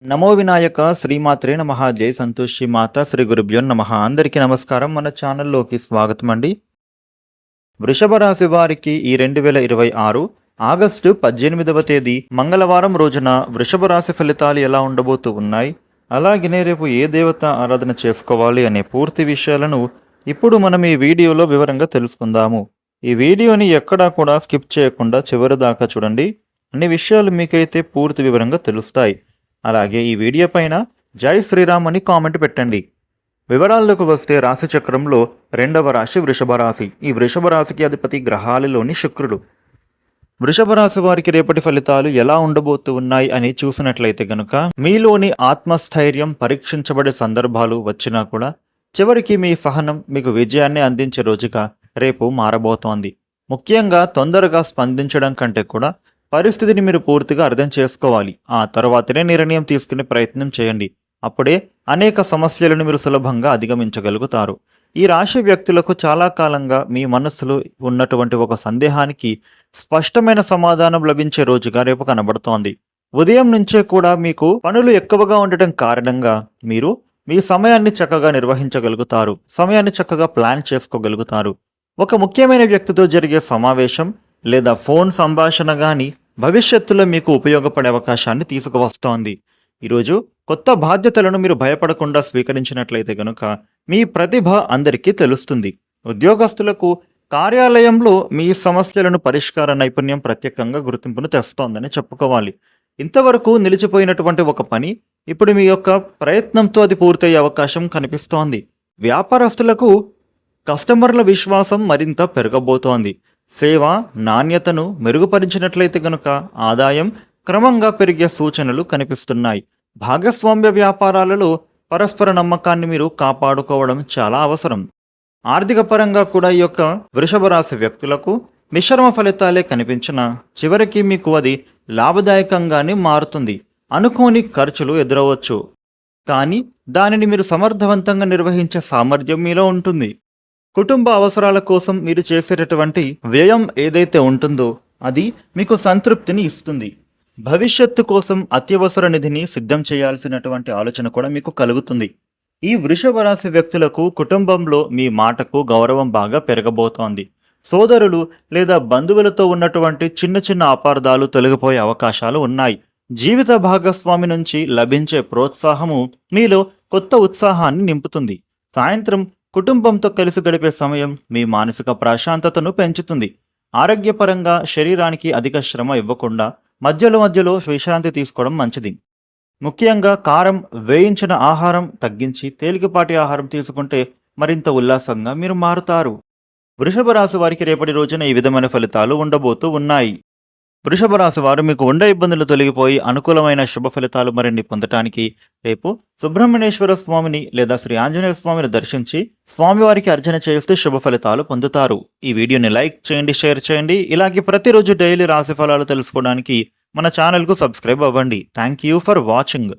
నమో వినాయక శ్రీమాత్రే నమః జై సంతోషి మాత శ్రీ గురుభ్యో నమః. అందరికీ నమస్కారం. మన ఛానల్లోకి స్వాగతం అండి. వృషభ రాశి వారికి ఈ 2026 ఆగస్టు 18వ తేదీ మంగళవారం రోజున వృషభ రాశి ఫలితాలు ఎలా ఉండబోతూ ఉన్నాయి, అలాగనే రేపు ఏ దేవత ఆరాధన చేసుకోవాలి అనే పూర్తి విషయాలను ఇప్పుడు మనం ఈ వీడియోలో వివరంగా తెలుసుకుందాము. ఈ వీడియోని ఎక్కడా కూడా స్కిప్ చేయకుండా చివరి దాకా చూడండి. అన్ని విషయాలు మీకైతే పూర్తి వివరంగా తెలుస్తాయి. అలాగే ఈ వీడియో పైన జై శ్రీరామ్ అని కామెంట్ పెట్టండి. వివరాల్లోకి వస్తే రాశి చక్రంలో రెండవ రాశి వృషభ రాశి. ఈ వృషభ రాశికి అధిపతి గ్రహాలలోని శుక్రుడు. వృషభ రాశి వారికి రేపటి ఫలితాలు ఎలా ఉండబోతూ ఉన్నాయి అని చూసినట్లయితే గనుక మీలోని ఆత్మస్థైర్యం పరీక్షించబడే సందర్భాలు వచ్చినా కూడా చివరికి మీ సహనం మీకు విజయాన్ని అందించే రోజుగా రేపు మారబోతోంది. ముఖ్యంగా తొందరగా స్పందించడం కంటే కూడా పరిస్థితిని మీరు పూర్తిగా అర్థం చేసుకోవాలి. ఆ తర్వాతనే నిర్ణయం తీసుకునే ప్రయత్నం చేయండి. అప్పుడే అనేక సమస్యలను మీరు సులభంగా అధిగమించగలుగుతారు. ఈ రాశి వ్యక్తులకు చాలా కాలంగా మీ మనస్సులో ఉన్నటువంటి ఒక సందేహానికి స్పష్టమైన సమాధానం లభించే రోజుగా రేపు కనబడుతోంది. ఉదయం నుంచే కూడా మీకు పనులు ఎక్కువగా ఉండటం కారణంగా మీరు మీ సమయాన్ని చక్కగా నిర్వహించగలుగుతారు. సమయాన్ని చక్కగా ప్లాన్ చేసుకోగలుగుతారు. ఒక ముఖ్యమైన వ్యక్తితో జరిగే సమావేశం లేదా ఫోన్ సంభాషణ కానీ భవిష్యత్తులో మీకు ఉపయోగపడే అవకాశాన్ని తీసుకువస్తోంది. ఈరోజు కొత్త బాధ్యతలను మీరు భయపడకుండా స్వీకరించినట్లయితే గనుక మీ ప్రతిభ అందరికీ తెలుస్తుంది. ఉద్యోగస్తులకు కార్యాలయంలో మీ సమస్యలను పరిష్కార నైపుణ్యం ప్రత్యేకంగా గుర్తింపును తెస్తోందని చెప్పుకోవాలి. ఇంతవరకు నిలిచిపోయినటువంటి ఒక పని ఇప్పుడు మీ యొక్క ప్రయత్నంతో అది పూర్తయ్యే అవకాశం కనిపిస్తోంది. వ్యాపారస్తులకు కస్టమర్ల విశ్వాసం మరింత పెరగబోతోంది. సేవ నాణ్యతను మెరుగుపరిచినట్లయితే గనుక ఆదాయం క్రమంగా పెరిగే సూచనలు కనిపిస్తున్నాయి. భాగస్వామ్య వ్యాపారాలలో పరస్పర నమ్మకాన్ని మీరు కాపాడుకోవడం చాలా అవసరం. ఆర్థిక పరంగా కూడా ఈ యొక్క వృషభ రాశి వ్యక్తులకు మిశ్రమ ఫలితాలే కనిపించినా చివరికి మీకు అది లాభదాయకంగానే మారుతుంది. అనుకోని ఖర్చులు ఎదురవచ్చు, కానీ దానిని మీరు సమర్థవంతంగా నిర్వహించే సామర్థ్యం మీలో ఉంటుంది. కుటుంబ అవసరాల కోసం మీరు చేసేటటువంటి వ్యయం ఏదైతే ఉంటుందో అది మీకు సంతృప్తిని ఇస్తుంది. భవిష్యత్తు కోసం అత్యవసర నిధిని సిద్ధం చేయాల్సినటువంటి ఆలోచన కూడా మీకు కలుగుతుంది. ఈ వృషభ రాశి వ్యక్తులకు కుటుంబంలో మీ మాటకు గౌరవం బాగా పెరగబోతోంది. సోదరులు లేదా బంధువులతో ఉన్నటువంటి చిన్న చిన్న అపార్థాలు తొలగిపోయే అవకాశాలు ఉన్నాయి. జీవిత భాగస్వామి నుంచి లభించే ప్రోత్సాహము మీలో కొత్త ఉత్సాహాన్ని నింపుతుంది. సాయంత్రం కుటుంబంతో కలిసి గడిపే సమయం మీ మానసిక ప్రశాంతతను పెంచుతుంది. ఆరోగ్యపరంగా శరీరానికి అధిక శ్రమ ఇవ్వకుండా మధ్యలో విశ్రాంతి తీసుకోవడం మంచిది. ముఖ్యంగా కారం వేయించిన ఆహారం తగ్గించి తేలికపాటి ఆహారం తీసుకుంటే మరింత ఉల్లాసంగా మీరు మారుతారు. వృషభ రాశి వారికి రేపటి రోజున ఈ విధమైన ఫలితాలు ఉండబోతూ ఉన్నాయి. వృషభ రాశి వారు మీకు ఉండే ఇబ్బందులు తొలగిపోయి అనుకూలమైన శుభ ఫలితాలు మరిన్ని పొందటానికి రేపు సుబ్రహ్మణ్యేశ్వర స్వామిని లేదా శ్రీ ఆంజనేయ స్వామిని దర్శించి స్వామివారికి అర్చన చేస్తే శుభ ఫలితాలు పొందుతారు. ఈ వీడియోని లైక్ చేయండి, షేర్ చేయండి. ఇలాగే ప్రతిరోజు డైలీ రాశి ఫలాలు తెలుసుకోవడానికి మన ఛానల్కు సబ్స్క్రైబ్ అవ్వండి. Thank you for watching.